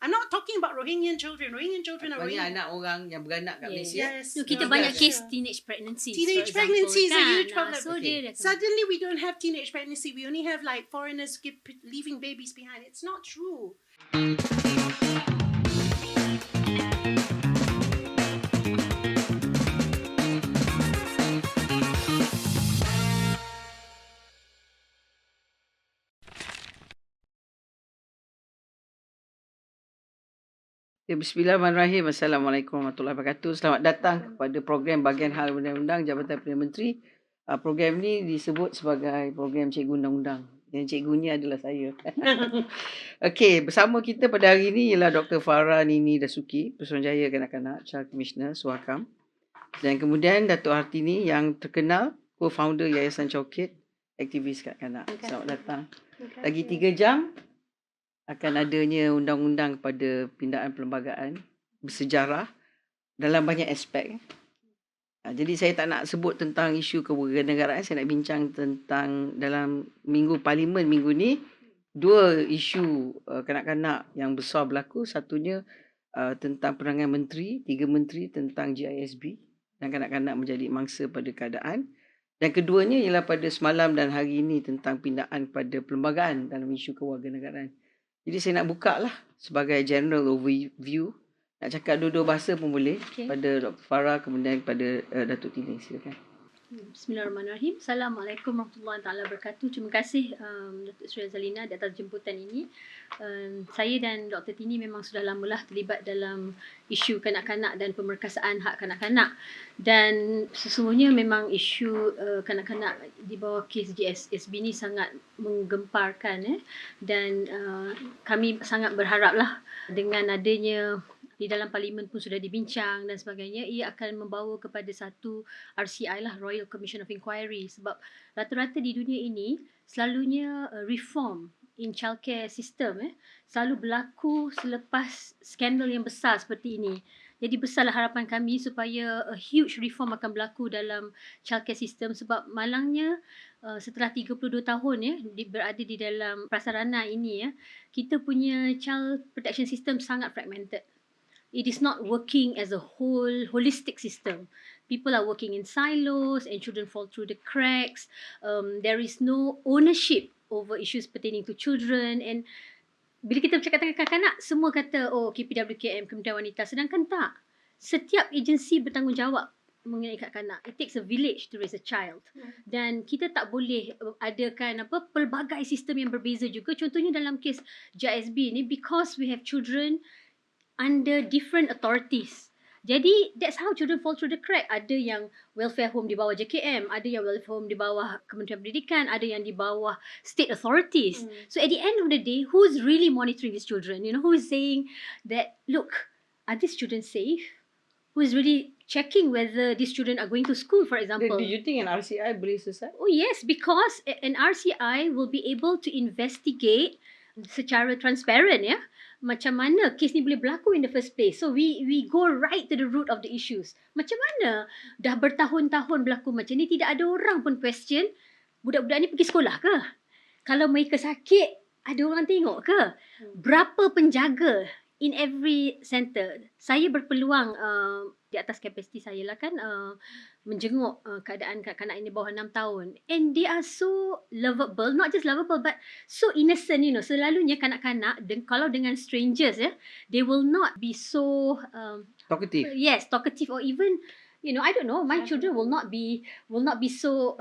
I'm not talking about Rohingyan children. Rohingyan children are Banyak Rohingyan. anak orang yang beranak kat Malaysia. Yes. No, kita banyak case teenage pregnancies. Teenage for pregnancy is example, a huge kan? problem. So dia Suddenly we don't have teenage pregnancy. We only have like foreigners leaving babies behind. It's not true. Bismillahirrahmanirrahim. Assalamualaikum warahmatullahi wabarakatuh. Selamat datang kepada program bahagian hal Undang-undang Jabatan Perdana Menteri. Program ni disebut sebagai program Cikgu Undang-undang. Yang cikgunya adalah saya. Okey, bersama kita pada hari ini ialah Dr. Farah, Nini, Dusuki, Pesuruhjaya Kanak-Kanak, Child Commissioner, SUHAKAM. Dan kemudian Dato Hartini yang terkenal, co-founder Yayasan Chow Kit, aktivis kanak-kanak. Selamat datang. Lagi 3 jam akan adanya undang-undang kepada pindaan perlembagaan bersejarah dalam banyak aspek. Jadi saya tak nak sebut tentang isu kewarganegaraan, saya nak bincang tentang dalam minggu parlimen minggu ni 2 isu kanak-kanak yang besar berlaku. Satunya tentang perangai menteri, 3 menteri tentang GISB dan kanak-kanak menjadi mangsa pada keadaan. Dan keduanya ialah pada semalam dan hari ini tentang pindaan pada perlembagaan dalam isu kewarganegaraan. Jadi saya nak buka lah sebagai general overview. Nak cakap dua-dua bahasa pun boleh. Okay. Pada Dr. Farah, kemudian kepada Dato' Tini. Silakan. Bismillahirrahmanirrahim. Assalamualaikum warahmatullahi wabarakatuh. Terima kasih Dato' Sri Azalina di atas jemputan ini. Saya dan Dr. Tini memang sudah lamalah terlibat dalam isu kanak-kanak dan pemerkasaan hak kanak-kanak. Dan sesungguhnya memang isu kanak-kanak di bawah kes GSB ni sangat menggemparkan. Dan kami sangat berharaplah dengan adanya di dalam parlimen pun sudah dibincang dan sebagainya, ia akan membawa kepada satu RCI lah, Royal Commission of Inquiry, sebab rata-rata di dunia ini selalunya reform in childcare system selalu berlaku selepas skandal yang besar seperti ini. Jadi besarlah harapan kami supaya a huge reform akan berlaku dalam childcare system, sebab malangnya setelah 32 tahun berada di dalam prasarana ini kita punya child protection system sangat fragmented. It is not working as a whole holistic system. People are working in silos and children fall through the cracks. There is no ownership over issues pertaining to children. And bila kita bercakap tentang kanak-kanak, semua kata, oh KPWKM, Kementerian Wanita. Sedangkan tak. Setiap agensi bertanggungjawab mengenai kanak-kanak. It takes a village to raise a child. Dan kita tak boleh adakan pelbagai sistem yang berbeza juga. Contohnya dalam kes JSB ni, because we have children under different authorities. Jadi that's how children fall through the crack. Ada yang welfare home di bawah JKM, ada yang welfare home di bawah Kementerian Pendidikan, ada yang di bawah state authorities. So at the end of the day, who's really monitoring these children? You know, who is saying that, look, are these children safe? Who is really checking whether these children are going to school, for example? Do you think an RCI boleh selesai? Oh yes, because an RCI will be able to investigate secara transparent macam mana kes ni boleh berlaku in the first place. So we go right to the root of the issues. Macam mana dah bertahun-tahun berlaku macam ni, tidak ada orang pun question budak-budak ni pergi sekolah ke? Kalau mereka sakit, ada orang tengok ke? Berapa penjaga in every center? Saya berpeluang di atas kapasiti saya lah kan menjenguk keadaan kanak-kanak ini bawah 6 tahun. And they are so lovable, not just lovable but so innocent, you know. Selalunya kanak-kanak kalau dengan strangers they will not be so Talkative. Yes, talkative, or even, you know, I don't know, my children will not be so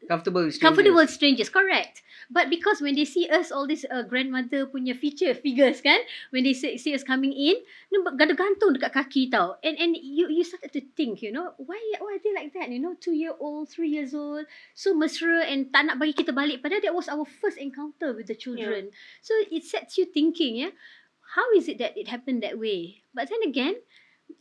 Comfortable with strangers, correct. But because when they see us, all this grandmother punya figures kan, when they see us coming in, gantung dekat kaki tau. And you started to think, you know, why are they like that, you know, 2-year-old, 3 years old, so mesra and tak nak bagi kita balik, padahal that was our first encounter with the children. So it sets you thinking, how is it that it happened that way? But then again,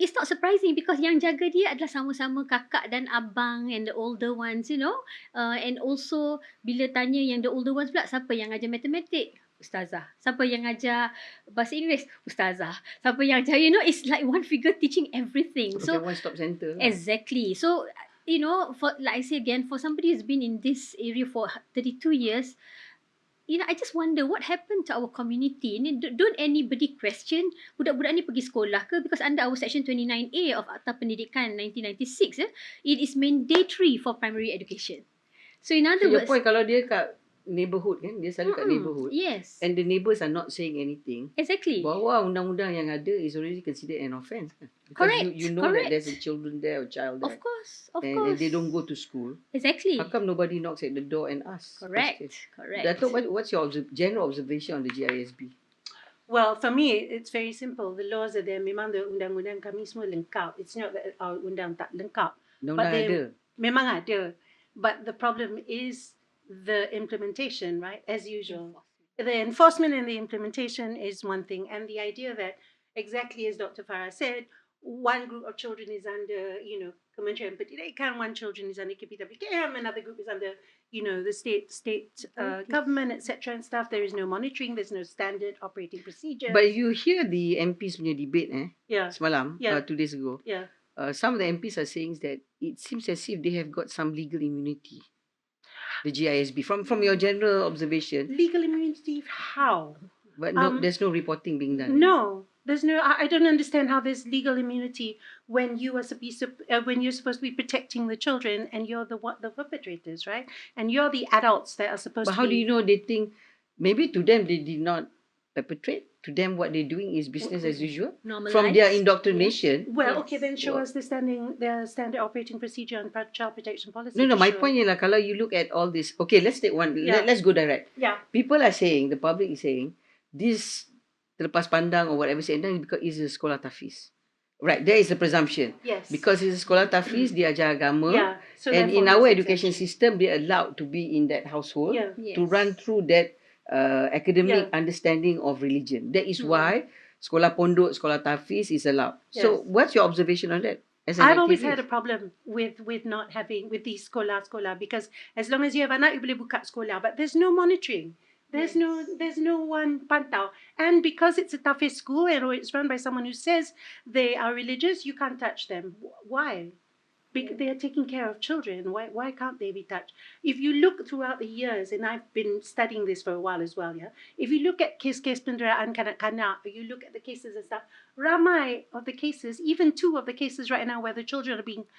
it's not surprising because yang jaga dia adalah sama-sama kakak dan abang and the older ones, you know. And also bila tanya yang the older ones pula, siapa yang ajar matematik? Ustazah. Siapa yang ajar bahasa Inggeris? Ustazah. Siapa yang ajar, you know, it's like one figure teaching everything. So one stop center. Exactly. So, you know, for like I say again, for somebody who's been in this area for 32 years, I just wonder what happened to our community. Don't anybody question budak-budak ni pergi sekolah ke? Because under our section 29A of Akta Pendidikan 1996, it is mandatory for primary education. So in other So your words, point, kalau dia kat neighborhood kan, dia selalu kat neighborhood. yes, And the neighbours are not saying anything. exactly. Bahawa undang-undang yang ada is already considered an offence. Kan? Because Correct, you know correct. that there's a children there or child there. Of course. And they don't go to school. Exactly. How come nobody knocks at the door and asks? Correct. Dato, what's your general observation on the GISB? Well, for me, it's very simple. The laws are there. Memang the undang-undang kami semua lengkap. It's not that our undang tak lengkap. Undang-undang ada. Memang ada. But the problem is the implementation, right? As usual. The enforcement and the implementation is one thing. And the idea that, exactly as Dr. Farah said, one group of children is under, Kementerian Pendidikan, one children is under KPWKM, another group is under, the state government, etc. and stuff. There is no monitoring, there's no standard operating procedure. But you hear the MPs punya debate semalam, Yeah. 2 days ago. Yeah. Some of the MPs are saying that it seems as if they have got some legal immunity. The GISB, from your general observation. Legal immunity, how? But no, there's no reporting being done. No, there's no. I don't understand how there's legal immunity when you are when you're supposed to be protecting the children and you're the perpetrators, right? And you're the adults that are supposed But to. how do you know they think? Maybe to them they did not perpetrate. To them, what they're doing is business as usual. Normalized. From their indoctrination. Well, okay, then show us the standard operating procedure on child protection policy. No, my point is, kalau you look at all this, okay, let's take one. Yeah. Let's go direct. Yeah. People are saying, the public is saying, this terlepas pandang or whatever saying, because it's a sekolah tahfiz. Right, there is a presumption. Yes. Because it's a sekolah tahfiz, dia ajar agama. Yeah. So and therefore in our it's education system, they're allowed to be in that household Yeah. Yes. to run through that academic Yeah. understanding of religion. That is why sekolah pondok, sekolah tahfiz is allowed. So, Yes. what's your observation on that? As an I've always activist? had a problem with not having with these sekolah because as long as you have anak, you boleh buka sekolah, but there's no monitoring. There's no one pantau, and because it's a tahfiz school and or it's run by someone who says they are religious, you can't touch them. Why? Because they are taking care of children. Why can't they be touched? If you look throughout the years, and I've been studying this for a while as well, yeah. If you look at case Pindaan Kanak-Kanak, you look at the cases and stuff, ramai of the cases, even 2 of the cases right now where the children are being,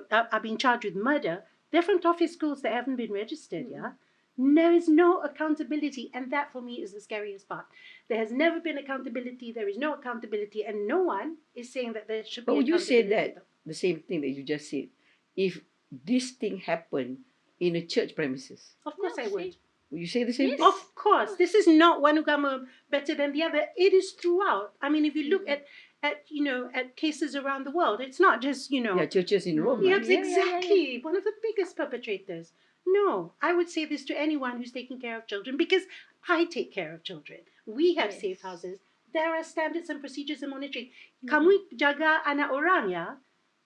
are being charged with murder, they're from tahfiz schools that haven't been registered, yeah. There is no accountability, and that for me is the scariest part. There has never been accountability, there is no accountability, and no one is saying that there should be But would you say accountability. that, the same thing that you just said, if this thing happened in a church premises, Of course I would. would you say the same thing? Of course. This is not one agama better than the other. It is throughout. I mean, if you look at cases around the world, it's not just, Yeah, churches in Rome. Yes, right? exactly. One of the biggest perpetrators. No, I would say this to anyone who's taking care of children because I take care of children. We have safe houses. There are standards and procedures and monitoring. Kamu jaga anak orang, ya.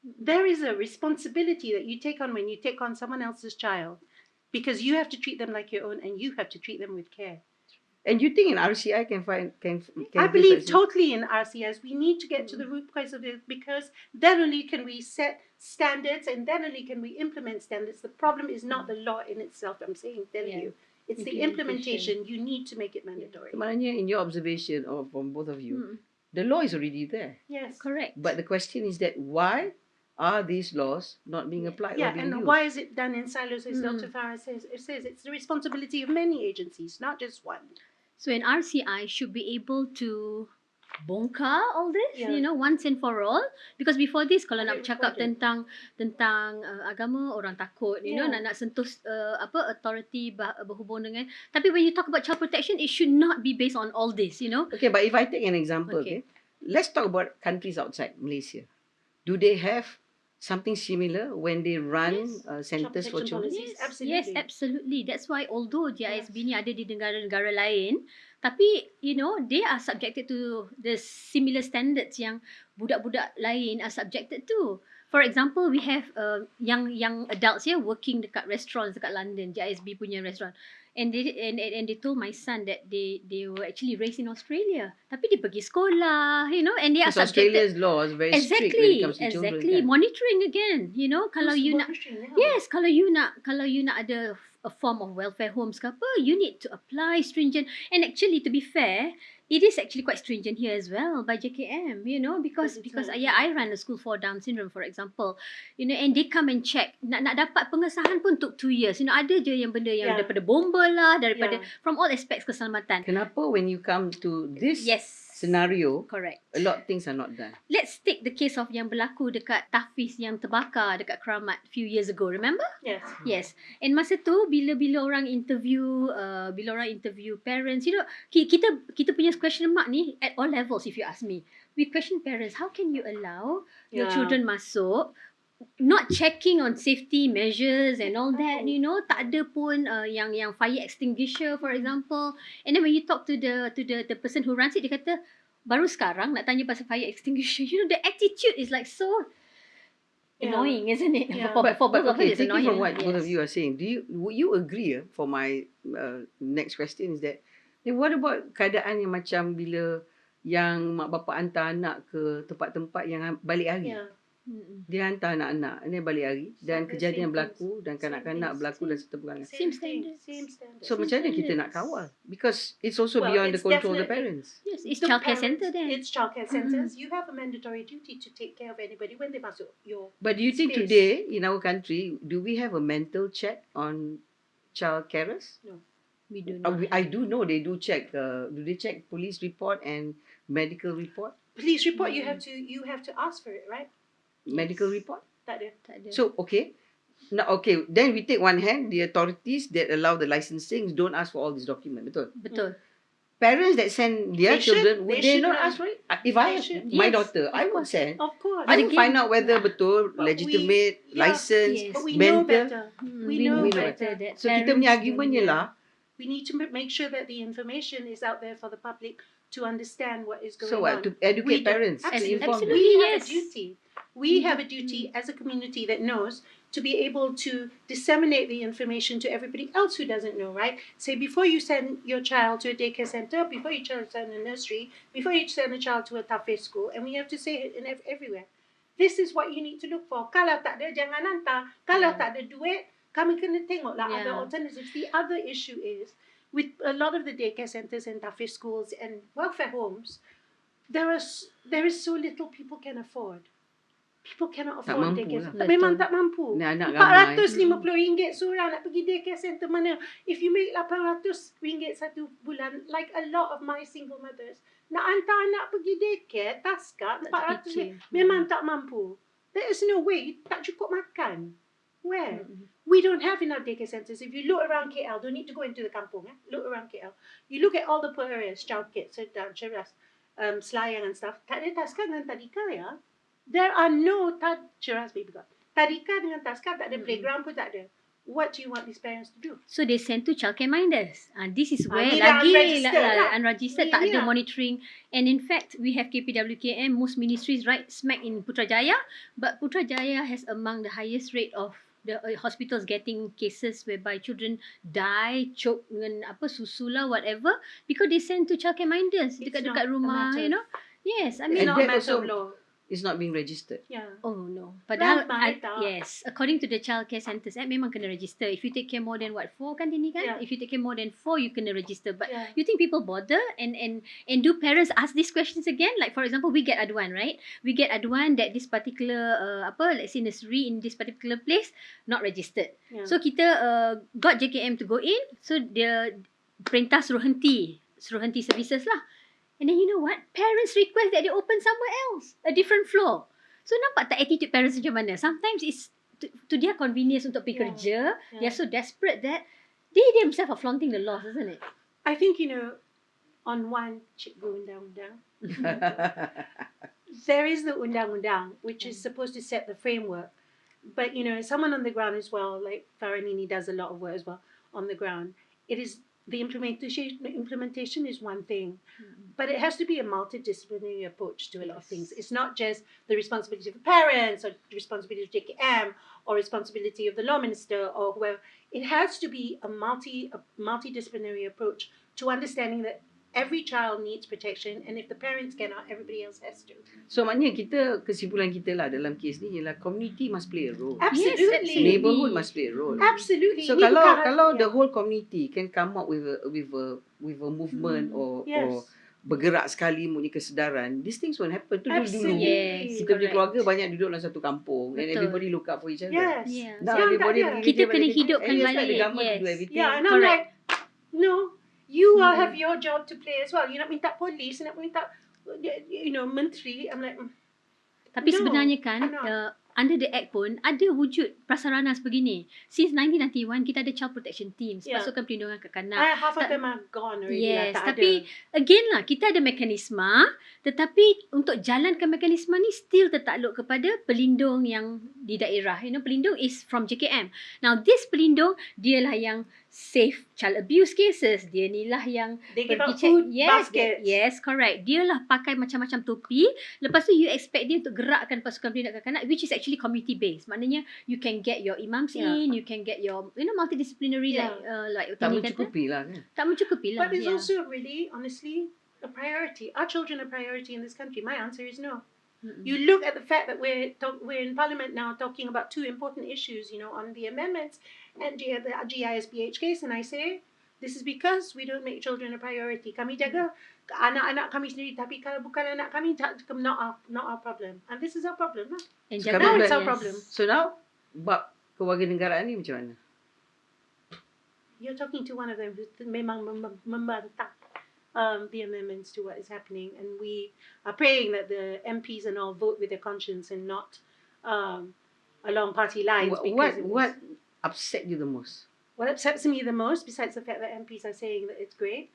There is a responsibility that you take on when you take on someone else's child because you have to treat them like your own and you have to treat them with care. And you think in RCI can I believe totally in RCS. We need to get to the root cause of it because then only can we set standards and then only can we implement standards. The problem is not the law in itself, I'm telling you. It's the implementation. You need to make it mandatory. Maknanya in your observation or from both of you, the law is already there. Yes. Correct. But the question is that why are these laws not being applied or Yeah, being and used? why is it done in silos, as Dr. Farah says? It says it's the responsibility of many agencies, not just one. So an RCI should be able to bongkar all this, once and for all. Because before this, kalau nak bercakap tentang agama, orang takut, nak sentuh authority berhubung dengan. Tapi when you talk about child protection, it should not be based on all this, Okay, but if I take an example, okay, let's talk about countries outside Malaysia. Do they have something similar when they run centers for children? Policies, Yes, absolutely. That's why although GISB ni ada di negara-negara lain, tapi they are subjected to the similar standards yang budak-budak lain are subjected to. For example, we have young adults working dekat restaurants dekat London, GISB punya restaurant. And they told my son that they were actually raised in Australia. Tapi dia pergi sekolah, and they are Because subjected. Australia's law is very strict when it comes to children. Exactly. Kan? Monitoring again, kalau you nak. Yes, kalau you nak ada a form of welfare homes ke apa, you need to apply stringent. And actually, to be fair, it is actually quite stringent here as well by JKM, because I run a school for Down syndrome, for example, and they come and check. Nak dapat pengesahan pun took 2 years. Ada je yang benda yang daripada bomba lah, daripada from all aspects keselamatan. Kenapa when you come to this scenario, correct, a lot of things are not done? Let's take the case of yang berlaku dekat Tafiz yang terbakar dekat Keramat few years ago, remember? Yes. And masa tu bila orang interview parents, kita punya question mark ni at all levels, if you ask me. We question parents, how can you allow your children masuk, not checking on safety measures and all that, tak ada pun yang fire extinguisher, for example. And then when you talk to the person who runs it, dia kata baru sekarang nak tanya pasal fire extinguisher. The attitude is like so annoying, isn't it? But For both of us, it's taking annoying. from what both of you are saying, would you agree, for my next question is that, then what about keadaan yang macam bila yang mak bapak hantar anak ke tempat-tempat yang balik hari? Dia hantar anak-anak ni balik hari dan kejadian berlaku dan kanak-kanak berlaku dan serta perangai. Same standard. So macam mana kita nak kawal? Because it's also beyond the control of the parents. Yes, it's childcare centre then. It's childcare centres. You have a mandatory duty to take care of anybody when they masuk your But do you think space. today in our country, do we have a mental check on child carers? No. We do not. I do know they do check. Do they check police report and medical report? Police report, you have to ask for it, right? Medical report? Tak ada. So, okay. Now, okay, then we take one hand, the authorities that allow the licensing don't ask for all this document, betul? Parents that send their children, would they not ask for it? If I have my daughter, I would send. Of course. I would find out whether betul, legitimate, license, But we know mental. better. We know better. That So, kita punya argument ialah, we need to make sure that the information is out there for the public to understand what is going so what, on. to educate parents, to Absolutely. inform them. We have a duty. We have a duty as a community that knows to be able to disseminate the information to everybody else who doesn't know, right? Say before you send your child to a daycare center, before you send a nursery, before you send a child to a Tafiz school, and we have to say it everywhere. This is what you need to look for. Kalau tak ada, jangan hantar. Kalau tak ada duit, kami kena tengoklah other alternatives. The other issue is, with a lot of the daycare centers and Tafiz schools and welfare homes, there is so little people can afford. People cannot afford daycare center. Memang tak mampu. RM450 seorang nak pergi daycare center mana? If you make RM800 satu bulan, like a lot of my single mothers, nak hantar anak pergi daycare, taska, RM400 memang tak mampu. There is no way, tak cukup makan. Where? We don't have enough daycare centres. If you look around KL, don't need to go into the kampung. Look around KL. You look at all the poor areas, Chow Kit, Sedang, Ceras, Selayang and stuff. Tak ada taska dengan tadika ya. There are no Ceras baby god. Tadika dengan taska tak ada, playground pun tak ada. What do you want these parents to do? So they send to childcare minders. This is where Ni lagi unregistered, tak ada monitoring. And in fact, we have KPWKM, most ministries right smack in Putrajaya, but Putrajaya has among the highest rate of the hospitals getting cases whereby children die, choke dengan susu lah, whatever, because they send to childcare minders dekat rumah, Yes, I mean, it's not a matter of law. It's not being registered. Yeah. Oh no. Padahal tak. yes, according to the childcare centres, memang kena register. If you take care more than 4 kan Nini kan? If you take care more than 4, you kena register. But you think people bother and do parents ask these questions again? Like for example, we get aduan, right? We get aduan that this particular let's say nursery in this particular place not registered. Yeah. So kita got JKM to go in. So dia perintah suruh henti services lah. And then you know what? Parents request that they open somewhere else, a different floor. So nampak tak attitude parents macam mana? Sometimes it's to their convenience untuk pergi kerja. They are so desperate that they themselves are flaunting the laws, isn't it? I think, on one, cikgu undang-undang, there is the undang-undang, which is supposed to set the framework. But, someone on the ground as well, like Farah Nini does a lot of work as well on the ground. It is the implementation is one thing, but it has to be a multidisciplinary approach to a lot of things. It's not just the responsibility of the parents or the responsibility of JKM or responsibility of the law minister or whoever. It has to be a multidisciplinary approach to understanding that every child needs protection, and if the parents cannot, everybody else has to. So maknanya kesimpulan kita lah dalam kes ni ialah community must play a role. Absolutely. Neighborhood must play a role. Absolutely. So Ini kalau bukan- the whole community can come up with a movement or bergerak sekali mempunyai kesedaran, these things won't happen. Tu dulu. Absolutely. Yes, Kita punya correct. keluarga banyak duduk dalam satu kampung and Betul. everybody look out for each other. Yes. Yeah. Now Sekarang everybody tak ada. pergi Kita kerja kena balik. hidupkan And you expect balik, the government to do yes. everything. Yeah, and I'm Correct. like, no, you all have your job to play as well. You nak minta polis, nak minta, menteri. I'm like, Tapi No, sebenarnya kan cannot. under the act pun ada wujud prasarana sebegini. Since 1991 kita ada child protection teams, Yeah. pasukan perlindungan kanak-kanak. half of them are gone already. Yes, tak tapi ada. again lah kita ada mekanisme, tetapi untuk jalankan mekanisme ni still tertakluk kepada pelindung yang di daerah. Pelindung is from JKM. Now this pelindung dialah yang save child abuse cases. Dia ni lah yang They give out pergi check. food Yes, baskets. yes, correct. Dia lah pakai macam-macam topi. Lepas tu you expect dia untuk gerakkan pasukan perlindungan kanak-kanak, which is actually community based. Maknanya you can get your imams in, you can get your multidisciplinary like Tak Tini kata. mencukupi lah kan. Tak mencukupi lah. But it's yeah. also really, honestly, a priority. Are children a priority in this country? My answer is no. You look at the fact that we're in Parliament now talking about two important issues, on the amendments and the GISBH case, and I say this is because we don't make children a priority. Kami jaga anak-anak kami sendiri, tapi kalau bukan anak kami, not our problem. And this is our problem. And Sekarang jaga, Now it's our yes. problem. So now bab kewarganegaraan ni macam mana? You're talking to one of them who memang membantah the amendments to what is happening, and we are praying that the MPs and all vote with their conscience and not along party lines. What upset you the most? What upsets me the most, besides the fact that MPs are saying that it's great,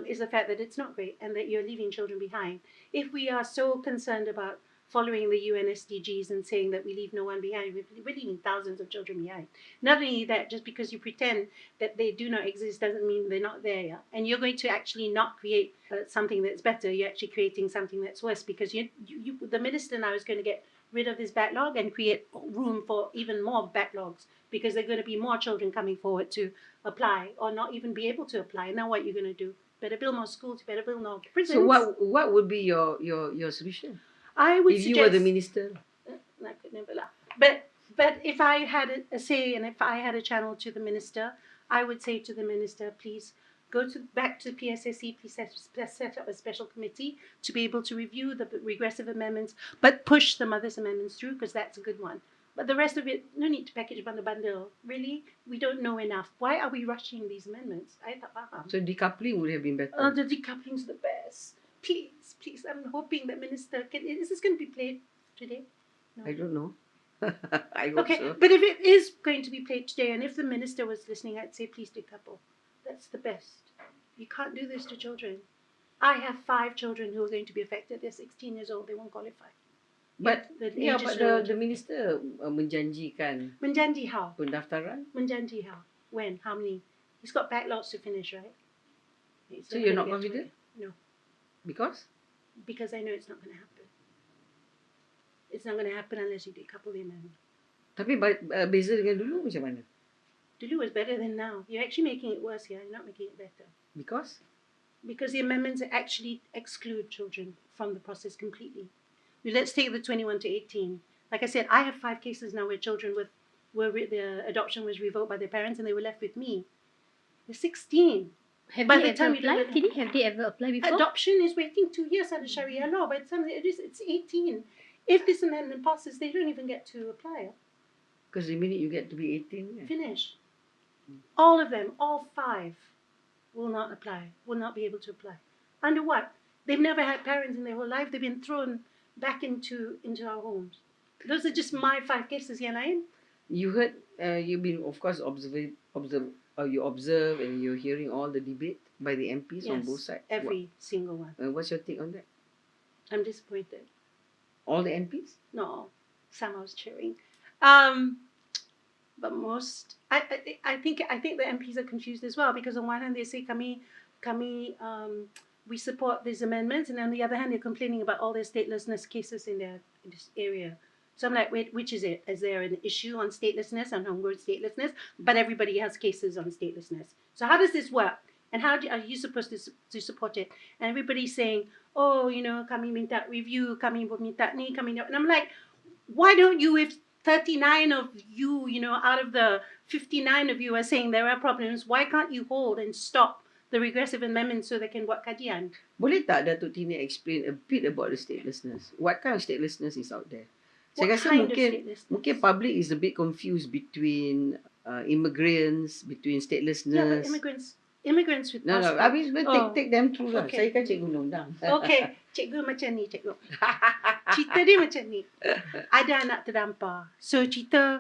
is the fact that it's not great and that you're leaving children behind. If we are so concerned about following the UN SDGs and saying that we leave no one behind, we're leaving thousands of children behind. Not only that, just because you pretend that they do not exist doesn't mean they're not there. Yeah? And you're going to actually not create something that's better. You're actually creating something that's worse, because the minister now is going to get rid of this backlog and create room for even more backlogs, because there are going to be more children coming forward to apply or not even be able to apply. Now what you're going to do? Better build more schools, better build more prisons. So what would be your solution? I would If suggest, you were the minister? I could never laugh. But if I had a say and if I had a channel to the minister, I would say to the minister, please go back to PSSE, please set up a special committee to be able to review the regressive amendments, but push the mother's amendments through, because that's a good one. But the rest of it, no need to package bundle. Really? We don't know enough. Why are we rushing these amendments? I tak faham. So decoupling would have been better. Oh, the decoupling's the best. Please, I'm hoping that minister is this going to be played today? No. I don't know. I hope Okay, so. but if it is going to be played today, and if the minister was listening, I'd say please decouple. That's the best. You can't do this to children. I have 5 children who are going to be affected. They're 16 years old. They won't qualify. But The yeah, age but is low. the minister menjanjikan Menjanji how? pendaftaran. Menjanji how? When? How many? He's got backlogs to finish, right? He's So you're gonna not get confident? through it. No, Because because I know it's not going to happen. It's not going to happen unless you decouple the amendment. tapi beza dengan dulu macam mana? Dulu was better than now. You're actually making it worse here. You're not making it better. Because Because the amendments actually exclude children from the process completely. Let's take the 21 to 18. Like I said, I have 5 cases now where children their adoption was revoked by their parents and they were left with me. They're 16. Have By they the ever time you applied? do it- Have they ever applied before? Adoption is waiting 2 years under Sharia law. By the time it's 18. If this amendment passes, they don't even get to apply. because the minute you get to be 18, yeah. Finish. All of them, all 5, will not apply, will not be able to apply. Under what? They've never had parents in their whole life. They've been thrown back into our homes. Those are just my 5 cases, yang lain. You heard, you've been of course you observe and you're hearing all the debate by the MPs on Yes, both sides. every single one. What's your take on that? I'm disappointed. All the MPs? No, some I was cheering. But most, I think the MPs are confused as well, because on one hand they say we support these amendments, and on the other hand they're complaining about all their statelessness cases in this area. So I'm like, wait, which is it? Is there an issue on statelessness, on homegrown statelessness? But everybody has cases on statelessness. So how does this work? And how are you supposed to support it? And everybody's saying, oh, kami minta review, kami minta ni, kami. And I'm like, why don't you, if 39 of you, out of the 59 of you are saying there are problems, why can't you hold and stop the regressive amendments so they can buat kajian? Boleh tak Dato' Tini explain a bit about the statelessness? What kind of statelessness is out there? Saya rasa mungkin public is a bit confused between immigrants, between statelessness. Yeah, but immigrants with passport. I mean, take them through lah. Okay. Saya kan cikgu undang-undang. Okay, cikgu macam ni, cikgu. Cerita dia macam ni. Ada anak terdampar. So cerita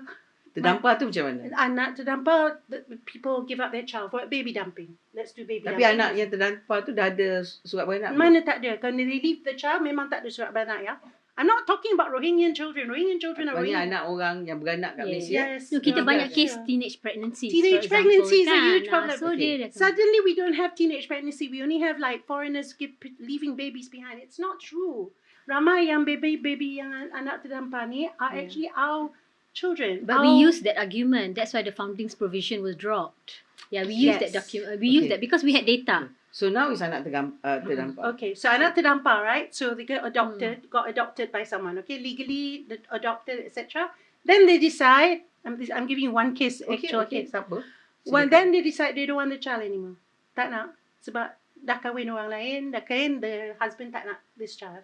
terdampar tu macam mana? Anak terdampar, people give up their child for baby dumping. Let's do baby Tapi dumping. anak yang terdampar tu dah ada surat beranak? Mana tak ada. Kalau they leave the child, memang tak ada surat beranak ya. I'm not talking about Rohingyan children. Rohingyan children are Rohingyan. Rohingyan. Anak orang yang beranak kat Malaysia. Yes. No, kita banyak case teenage pregnancies. Teenage pregnancy is a huge problem. So dia Suddenly we don't have teenage pregnancy. We only have like foreigners leaving babies behind. It's not true. Ramai yang baby yang anak terdampar ni are actually our children. But we use that argument. That's why the founding's provision was dropped. Yeah, we use that document. We use that because we had data. So now is anak terdampar. Okay, so anak terdampar, right? So they got adopted by someone, okay? Legally adopted, etc. Then they decide, I'm giving you one case, actual case. Siapa? Well, then they decide they don't want the child anymore. Tak nak. Sebab dah kahwin orang lain, the husband tak nak this child.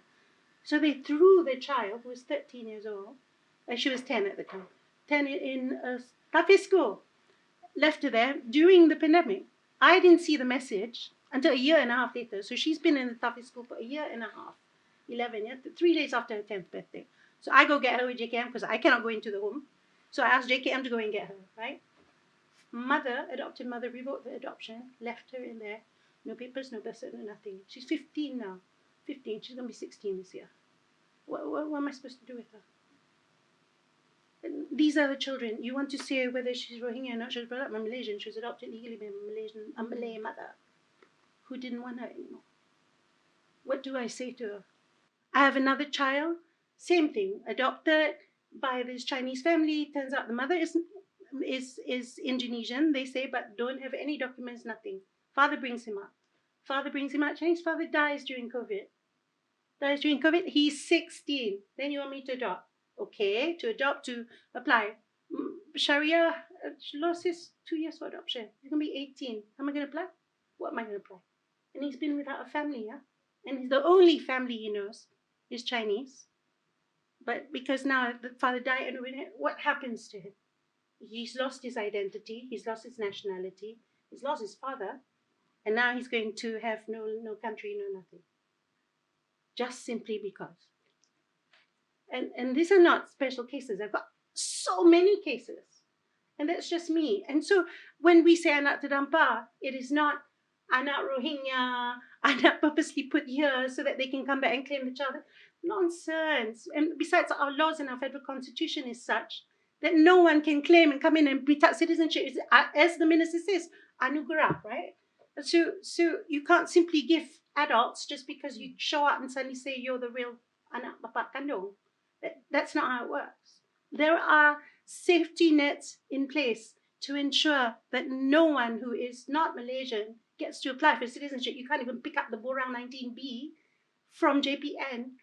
So they threw the child, who was 13 years old, and she was 10 at the time, 10 in a Tafiz school, left her there during the pandemic. I didn't see the message until a year and a half later. So she's been in the Tafiz school for a year and a half, 11, 3 days after her 10th birthday. So I go get her with JKM because I cannot go into the home. So I asked JKM to go and get her, right? Adopted mother, revoked the adoption, left her in there. No papers, no birth certificate, no nothing. She's 15 now. 15, she's going to be 16 this year. What am I supposed to do with her? And these are the children. You want to say whether she's Rohingya or not. She was brought up by Malaysian. She was adopted legally by a Malay mother who didn't want her anymore. What do I say to her? I have another child. Same thing. Adopted by this Chinese family. Turns out the mother is Indonesian, they say, but don't have any documents, nothing. Father brings him up. Chinese father dies during COVID. He's 16. Then you want me to adopt. Okay, to adopt, to apply. Sharia lost his 2 years for adoption. He's going to be 18. Am I going to apply? What am I going to apply? And he's been without a family, yeah? And the only family he knows is Chinese. But because now the father died, and what happens to him? He's lost his identity. He's lost his nationality. He's lost his father. And now he's going to have no country, no nothing. Just simply because. And these are not special cases. I've got so many cases. And that's just me. And so when we say anak terdampar, it is not anak Rohingya, anak purposely put here so that they can come back and claim the child. Nonsense. And besides, our laws and our federal constitution is such that no one can claim and come in and pretend citizenship. As the minister says, anugerah, right? So you can't simply give adults just because you show up and suddenly say you're the real anak bapa kandung. That's not how it works. There are safety nets in place to ensure that no one who is not Malaysian gets to apply for citizenship. You can't even pick up the Borang 19B from JPN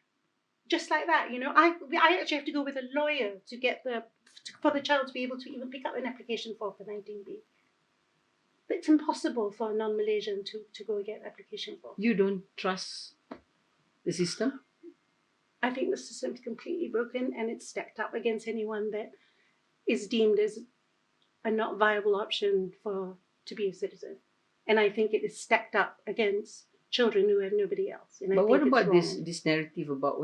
just like that. I actually have to go with a lawyer to get for the child to be able to even pick up an application for 19B. It's impossible for a non-Malaysian to go get an application for. You don't trust the system? I think the system is completely broken, and it's stacked up against anyone that is deemed as a not viable option to be a citizen. And I think it is stacked up against children who have nobody else. And but what about this narrative about,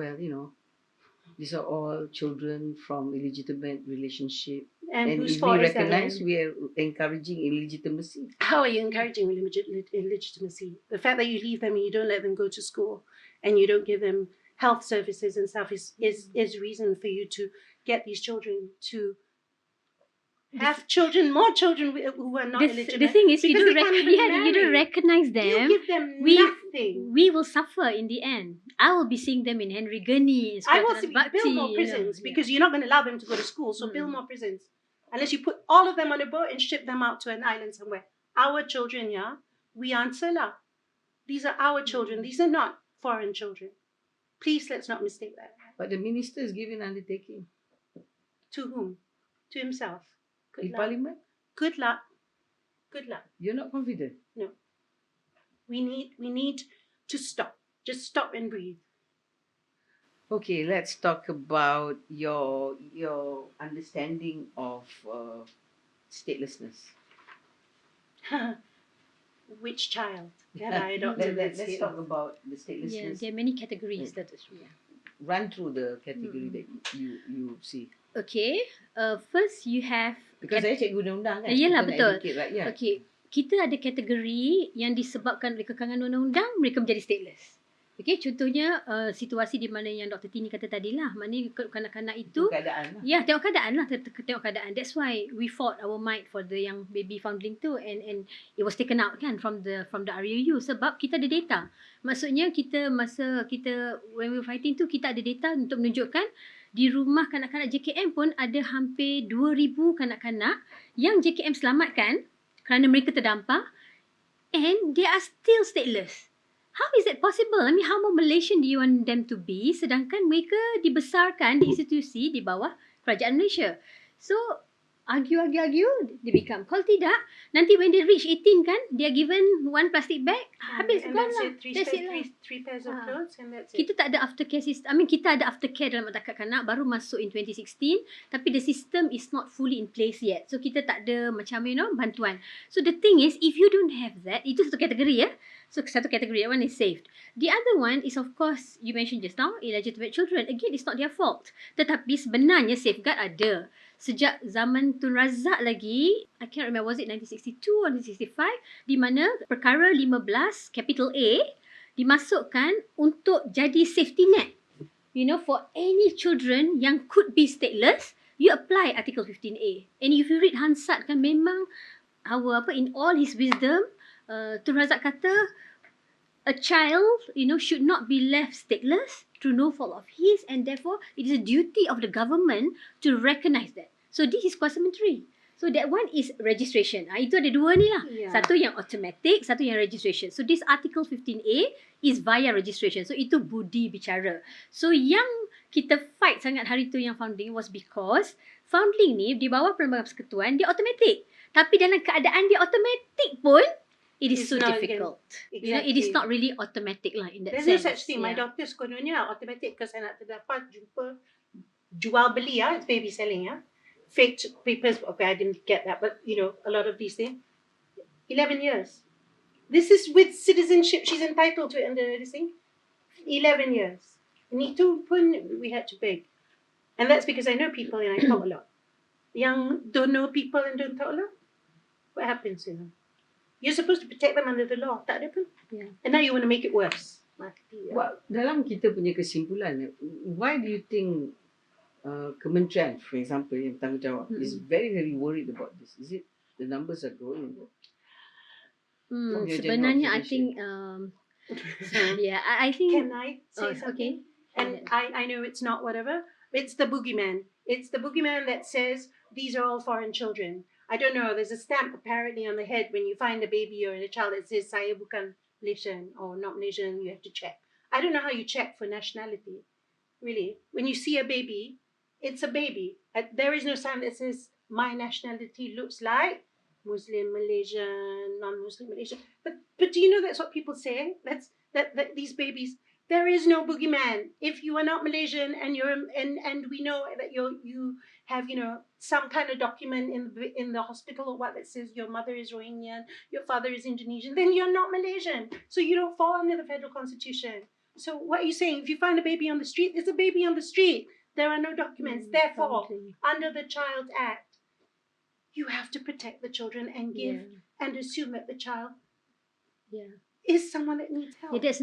these are all children from illegitimate relationship, and if we recognize we are encouraging illegitimacy? How are you encouraging illegitimacy? The fact that you leave them and you don't let them go to school and you don't give them health services and stuff is reason for you to get these children to have more children who are not illegitimate. The thing is, you don't recognize them. You give them nothing. We will suffer in the end. I will be seeing them in Henry Gurney. I will build more prisons because you're not going to allow them to go to school. So build more prisons. Unless you put all of them on a boat and ship them out to an island somewhere. Our children, we answer lah. These are our children. These are not foreign children. Please, let's not mistake that. But the minister is giving undertaking. To whom? To himself. Good In luck. Parliament? Good luck. Good luck. You're not confident? No. We need to stop. Just stop and breathe. Okay, let's talk about your understanding of statelessness. Which child? Let's Let's talk about the Yeah, statelessness. there are many categories. That is true. Run through the category that you see. Okay. First you have Because saya cikgu undang-undang kan. Yelah, Kita nak betul. educate rakyat. Okay, kita ada kategori yang disebabkan oleh kekangan undang-undang, mereka menjadi stateless. Okay, contohnya situasi di mana yang Dr. Tini kata tadi lah. Maknanya kanak-kanak itu, Keadaan lah. ya, tengok keadaan lah. Tengok keadaan. That's why we fought our might for the yang baby foundling tu, and it was taken out kan from the RUU sebab kita ada data. Maksudnya when we were fighting tu, kita ada data untuk menunjukkan di rumah kanak-kanak JKM pun ada hampir 2,000 kanak-kanak yang JKM selamatkan kerana mereka terdampar, and they are still stateless. How is that possible? I mean, how more Malaysian do you want them to be sedangkan mereka dibesarkan di institusi di bawah kerajaan Malaysia? So, argue, they become. Kalau tidak, nanti when they reach 18 kan, they are given one plastic bag, habis and gone that's lah. it. That's it lah. Three pairs of clothes and that's it. Kita tak ada aftercare system. I mean, kita ada aftercare dalam akad kanak baru masuk in 2016, tapi the system is not fully in place yet. So kita tak ada macam bantuan. So the thing is, if you don't have that, itu satu kategori ya. So satu kategori, that one is saved. The other one is of course, you mentioned just now, illegitimate children. Again, it's not their fault. Tetapi sebenarnya safeguard ada. Sejak zaman Tun Razak lagi, I can't remember, was it 1962 or 1965, di mana perkara 15 capital A dimasukkan untuk jadi safety net. You know, for any children yang could be stateless, you apply Article 15A. And if you read Hansard kan, memang in all his wisdom, Tun Razak kata, a child, should not be left stateless through no fault of his, and therefore it is a duty of the government to recognise that. So this is Kuasa Menteri. So that one is registration. Itu ada dua ni lah. Yeah. Satu yang automatic, satu yang registration. So this Article 15A is via registration. So itu budi bicara. So yang kita fight sangat hari tu yang founding was because founding ni di bawah Perlembagaan Persekutuan dia automatic. Tapi dalam keadaan dia automatic pun, it is so difficult. Exactly. It is not really automatic lah in that There's sense. no such thing. My daughter's kononnya automatic because saya nak terdapat jumpa jual beli it's baby selling fake papers. Okay, I didn't get that, but a lot of these things. 11 years. This is with citizenship. She's entitled to it under this thing. 11 years. And itu pun we had to beg, and that's because I know people and I talk a lot. Yang don't know people and don't talk a lot. What happens to them? You're supposed to protect them under the law. Tak ada pun. Yeah. And now you want to make it worse. Well, dalam kita punya kesimpulan, why do you think Kementerian, for example, yang bertanggungjawab is very, very worried about this? Is it the numbers are growing? From your Sebenarnya I general think I think Can I say something? okay. And I know it's not whatever. It's the boogeyman. It's the boogeyman that says these are all foreign children. I don't know. There's a stamp apparently on the head when you find a baby or a child that says saya bukan Malaysian or not Malaysian. You have to check. I don't know how you check for nationality. Really, when you see a baby, it's a baby. There is no sign that says my nationality looks like Muslim Malaysian, non-Muslim Malaysian. But do you know that's what people say? That these babies. There is no boogeyman. If you are not Malaysian and we know that you have some kind of document in the hospital or what that says your mother is Rohingya, your father is Indonesian, then you're not Malaysian. So you don't fall under the federal constitution. So what are you saying? If you find a baby on the street, there's a baby on the street. There are no documents. Therefore, under the Child Act, you have to protect the children and give and assume that the child is someone that needs help. This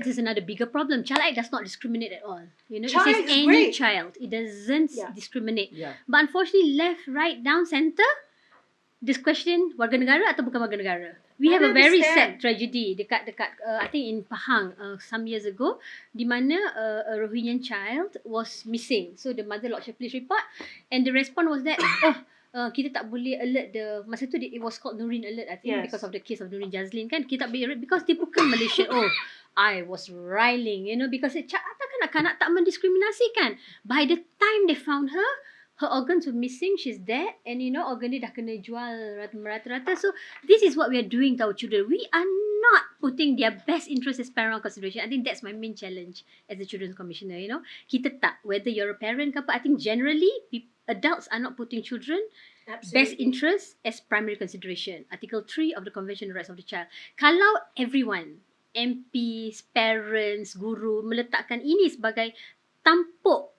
is another bigger problem. Child Act does not discriminate at all. It Child says Act is any great. child. It doesn't discriminate. Yeah. But unfortunately, left, right, down, centre, this question warga negara atau bukan warga negara. We have a very sad tragedy dekat I think in Pahang some years ago, di mana a Rohingyan child was missing. So the mother lodged a police report, and the response was that kita tak boleh alert masa tu it was called Nurin alert, I think, because of the case of Nurin Jazlin kan, kita tak boleh alert because dia bukan Malaysian. I was riling, because kanak-kanak tak mendiskriminasikan. By the time they found her organs were missing, she's dead, and organ dia dah kena jual merata-rata. So this is what we are doing to our children. We are not putting their best interest as parental consideration. I think that's my main challenge as a children's commissioner. Kita tak, whether you're a parent ke apa, I think generally adults are not putting children best interest as primary consideration. Article 3 of the Convention on the Rights of the Child. Kalau everyone, MPs, parents, guru meletakkan ini sebagai tampuk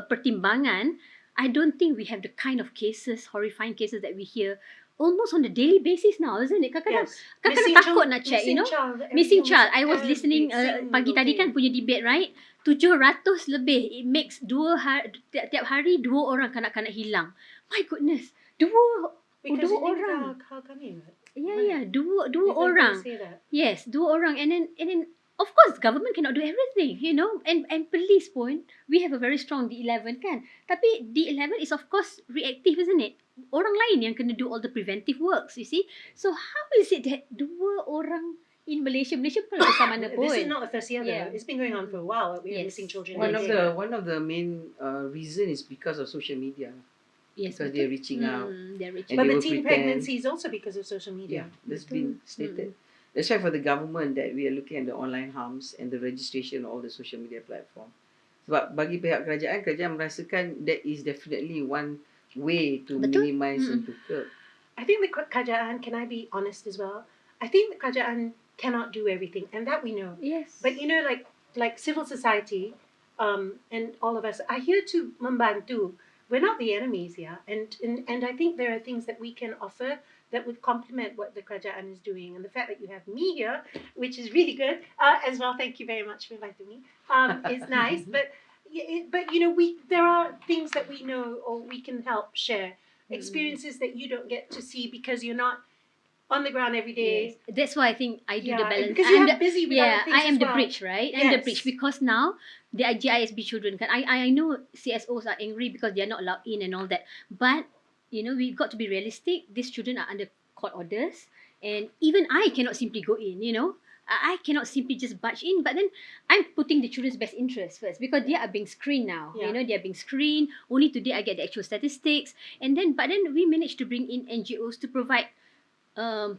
pertimbangan, I don't think we have the kind of cases, horrifying cases that we hear almost on a daily basis now, isn't it? Kadang-kadang takut nak check, Missing child. I was listening pagi tadi kan punya debate, right? 700 lebih. It makes tiap hari 2 orang kanak-kanak hilang. My goodness. Dua orang. Dua orang. Yes, 2 orang. And then of course government cannot do everything, and police pun, we have a very strong D11 kan, tapi D11 is of course reactive, isn't it? Orang lain yang kena do all the preventive works, you see. So how is it that 2 orang in Malaysia bukan besar mana pun. This is not the first year though. It's been going on for a while. We are missing children. One of the main reason is because of social media. Yes, because they're reaching out. But the teen pregnancy is also because of social media. Yeah, that's been stated. That's why for the government that we are looking at the online harms and the registration of all the social media platform. Sebab bagi pihak kerajaan merasakan that is definitely one way to minimize and to curb. I think the kerajaan, can I be honest as well? I think the kerajaan cannot do everything, and that we know. Yes. But like civil society, and all of us are here to membantu. We're not the enemies here, and I think there are things that we can offer that would complement what the kerajaan is doing, and the fact that you have me here, which is really good as well. Thank you very much for inviting me. It's nice, but there are things that we know or we can help share, experiences that you don't get to see because you're not on the ground every day. Yes. That's why I think I do the balance. Because you're busy with other things I am as the well. bridge, right? I'm the bridge because now the GISB children I know CSOs are angry because they are not allowed in and all that. But we've got to be realistic. These children are under court orders, and even I cannot simply go in. I cannot simply just barge in. But then I'm putting the children's best interest first because they are being screened now. Yeah. They are being screened. Only today I get the actual statistics, but then we managed to bring in NGOs to provide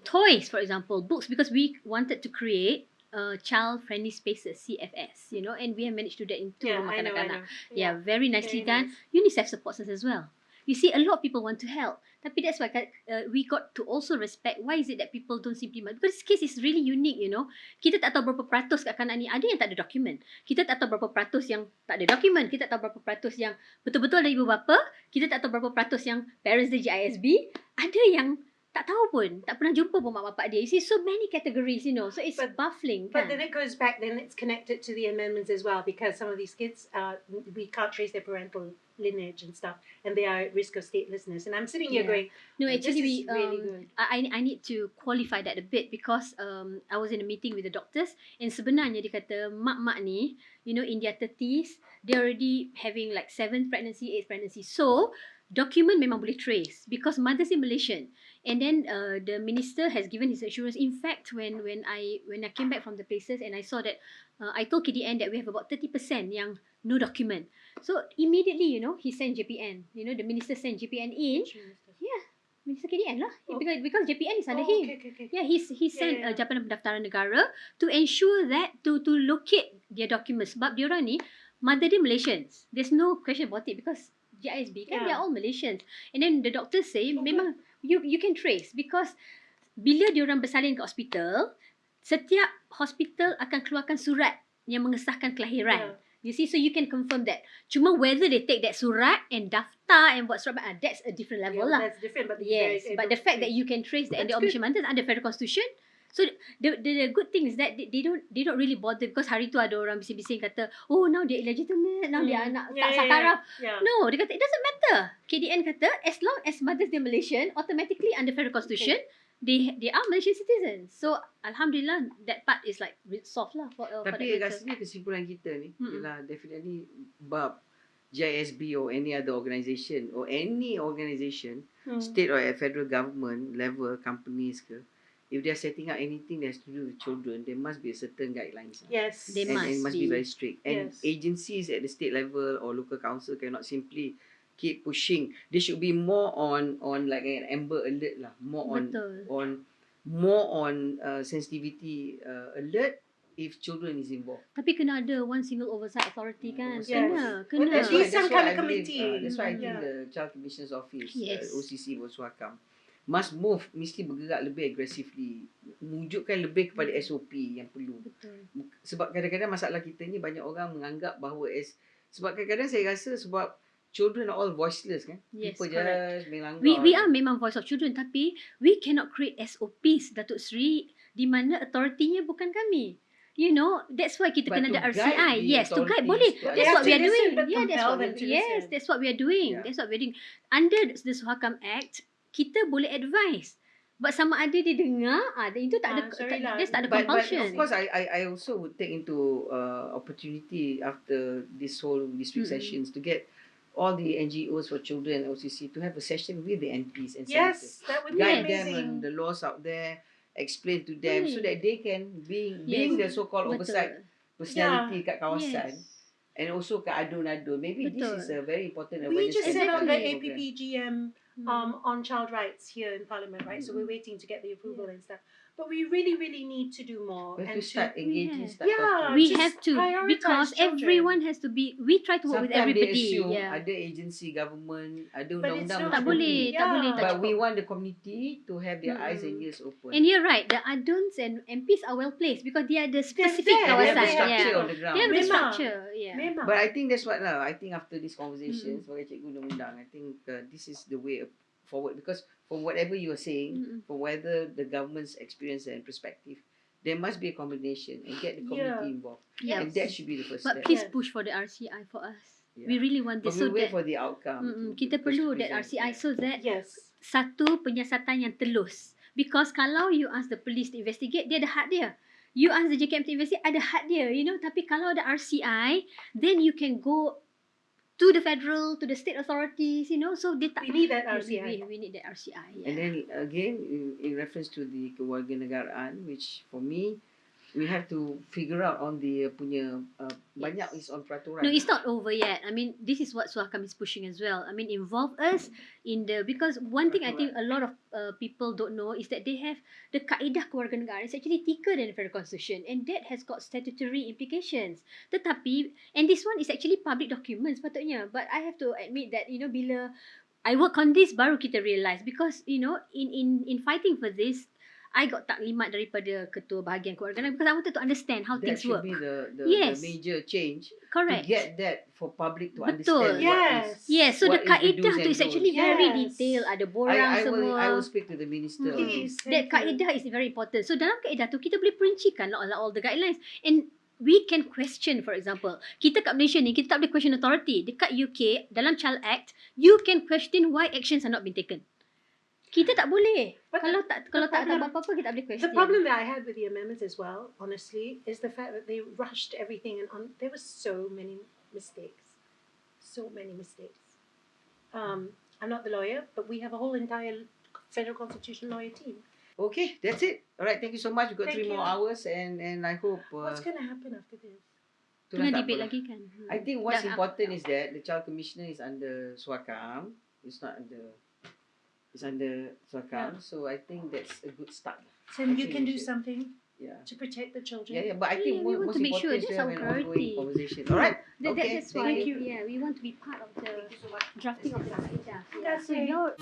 toys, for example, books, because we wanted to create child-friendly spaces, CFS, and we have managed to do that in 2 rumah kanak-kanak. Yeah, very nicely done. Nice. UNICEF supports us as well. You see, a lot of people want to help. Tapi that's why we got to also respect why is it that people don't simply... Because this case is really unique, Kita tak tahu berapa peratus kat kanak ni ada yang tak ada dokumen. Kita tak tahu berapa peratus yang tak ada dokumen. Kita tak tahu berapa peratus yang betul-betul ada ibu bapa. Kita tak tahu berapa peratus yang parents dia GISB. Ada yang tak tahu pun, tak pernah jumpa pun mak bapak dia. You see, so many categories, so it's baffling. But then it goes back, then it's connected to the amendments as well, because some of these kids, we can't trace their parental lineage and stuff, and they are at risk of statelessness. And I'm sitting here going, no, actually, this is really good. I need to qualify that a bit because I was in a meeting with the doctors, and sebenarnya dia kata mak-mak ni, in their 30s, they're already having like 7th pregnancy, 8th pregnancy. So, document memang boleh trace because mothers in Malaysian. And then the minister has given his assurance. In fact, when I came back from the places and I saw that, I told KDN that we have about 30% yang no document. So immediately, he sent JPN. The minister sent JPN in. Yeah, Minister KDN lah. Because JPN is under him. Okay. Yeah, he sent Jabatan Pendaftaran Negara to ensure that to locate their documents. Sebab diorang ni mother dia Malaysians. There's no question about it because GISB kan they are all Malaysians. And then the doctors say memang you can trace because bila diorang bersalin ke hospital, setiap hospital akan keluarkan surat yang mengesahkan kelahiran. You see, so you can confirm that. Cuma whether they take that surat and daftar and buat surat, that's a different level lah. That's different, but but the fact that you can trace the adoption mothers under federal constitution. So the good thing is that they don't really bother because hari tu ada orang bising-bising kata, oh now dia illegitimate, now dia anak tak sakarah. No, dia kata it doesn't matter. KDN kata as long as mothers dia Malaysian, automatically under federal constitution, they are Malaysian citizens. So alhamdulillah that part is like solved lah for Tapi rasanya kesimpulan kita ni ialah definitely bab JSB or any other organisation or any organisation, state or at federal government level, companies ke, if they are setting up anything that has to do with children, there must be a certain guidelines. Yes. They And must it must be very strict. And Yes. agencies at the state level or local council cannot simply keep pushing. They should be more on like an Amber Alert lah, more Betul. on sensitivity alert if children is involved. Tapi kena ada one single oversight authority kan. Yes. Kena. Well, these some kind of I believe, committee. that's why I think Yeah. the Child Commissioner's Office, Yes. OCC SUHAKAM, must move, mesti bergerak lebih aggressively, menunjukkan lebih kepada SOP yang perlu. Betul. Sebab kadang-kadang masalah kita ni banyak orang menganggap bahawa sebab kadang-kadang saya rasa sebab children are all voiceless kan. Yes, People correct. just melanggar. We are memang voice of children, tapi we cannot create SOPs, Datuk Seri, di mana authority-nya bukan kami. You know, that's why kita But kena to ada guide RCI. the Yes, to guide authorities boleh. to That's They what have we to are listen, doing. but Yeah, compel them to yes, listen. that's what we are doing. Yeah. That's what we are doing. Under the SUHAKAM Act, kita boleh advise. But sama ada dia dengar, itu tak ada, sorry lah. dia tak ada But compulsion. of course, I also would take into opportunity after this week sessions to get all the NGOs for children and OCC to have a session with the MPs and senators. Yes, that would be Guide amazing. them on the laws out there, explain to them so that they can being the so-called Betul. oversight personality kat kawasan. Yes. And also kat adun-adun. Maybe Betul. this is a very important We awareness just set on the program. APPGM on child rights here in Parliament, right? So we're waiting to get the approval and stuff. But we really, really need to do more. We have and to start engaging, Yeah. start Yeah. talking. We just have to, prioritize because children. everyone has to be, we try to work with Sometimes they everybody. assume Yeah. ada agency government, ada But it's undang-undang not. Tak macam boleh, ni. tak boleh, tak But we cukup. want the community to have their eyes and ears open. And you're right, the aduns and MPs are well placed because they are the specific there, They have kawasan. the structure Yeah. on the ground. They have the Memang. structure. Yeah. Memang. But I think that's what lah. I think after this conversation sebagai cikgu undang-undang, I think this is the way forward, because from whatever you are saying, from whether the government's experience and perspective, there must be a combination and get the community involved. Yeah. And that should be the first But step. please Yes. push for the RCI for us. Yeah. We really want But this we so wait that for the outcome. kita perlu that RCI so that Yes. satu penyiasatan yang telus. Because kalau you ask the police to investigate, dia ada hak dia. You ask the JKM to investigate, ada hak dia, you know. Tapi kalau ada RCI, then you can go to the federal, to the state authorities, you know. So they tak, We need that RCI. We need that RCI. And Yeah. then again, in reference to the kewarganegaraan, which for me, we have to figure out on the punya banyak is on peraturan. No, it's not over yet. I mean, this is what SUHAKAM is pushing as well. I mean, involve us in the, because one thing I think a lot of people don't know is that they have the kaedah kewarganegaraan. It's actually thicker than the federal constitution, and that has got statutory implications. Tetapi, and this one is actually public documents patutnya. But I have to admit that, you know, bila I work on this, baru kita realise, because you know, in fighting for this, I got taklimat daripada ketua bahagian kewarganegaraan because I wanted to understand how That things should work. be the Yes. major change Correct. to get that for public to Betul. understand Yes. Yes, so the what is the kaedah do's tu and is actually don'ts. very Yes. detailed. Ada borang I semua. will speak to the minister. Please. That thank you. kaedah is very important. So dalam kaedah tu kita boleh perincikan all the guidelines, and we can question. For example, kita kat Malaysia ni kita tak boleh question authority. Dekat UK dalam Child Act, you can question why actions are not being taken. Kita tak boleh. But Kalau tak problem- apa-apa kita tak boleh question. The problem that I had with the amendments as well, honestly, is the fact that they rushed everything and there were so many mistakes. So many mistakes. I'm not the lawyer, but we have a whole entire federal constitution lawyer team. Okay, that's it. Alright, thank you so much. We've got Thank 3 more you. hours and I hope What's going to happen after this? Tengah tak debate apalah. lagi kan. I think what's Dah, important is that the Child Commissioner is under SUHAKAM. It's not under. It's under SUHAKAM. So I think that's a good start. So you Actually, can we do should. something Yeah. to protect the children. Yeah, but I think Yeah, we want most to make sure important is to that's have our an ongoing priority. conversation. Alright? Okay, That's thank why. you. Yeah, we want to be part of the Thank you so much. drafting of the kaedah. Yeah. That's So it. your